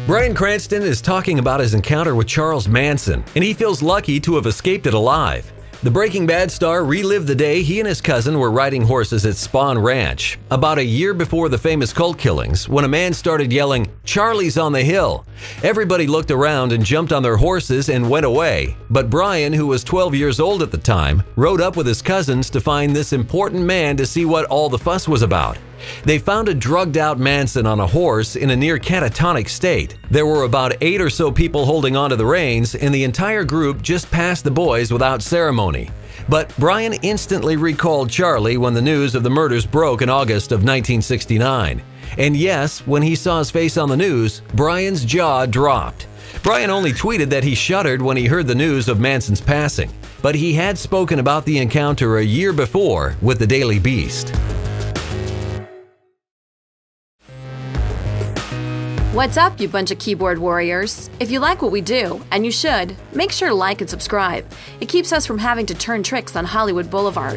Bryan Cranston is talking about his encounter with Charles Manson, and he feels lucky to have escaped it alive. The Breaking Bad star relived the day he and his cousin were riding horses at Spahn Ranch, about a year before the famous cult killings, when a man started yelling, "Charlie's on the hill." Everybody looked around and jumped on their horses and went away. But Bryan, who was 12 years old at the time, rode up with his cousins to find this important man to see what all the fuss was about. They found a drugged-out Manson on a horse in a near catatonic state. There were about 8 or so people holding onto the reins, and the entire group just passed the boys without ceremony. But Bryan instantly recalled Charlie when the news of the murders broke in August of 1969. And yes, when he saw his face on the news, Bryan's jaw dropped. Bryan only tweeted that he shuddered when he heard the news of Manson's passing, but he had spoken about the encounter a year before with the Daily Beast. What's up, you bunch of keyboard warriors? If you like what we do, and you should, make sure to like and subscribe. It keeps us from having to turn tricks on Hollywood Boulevard.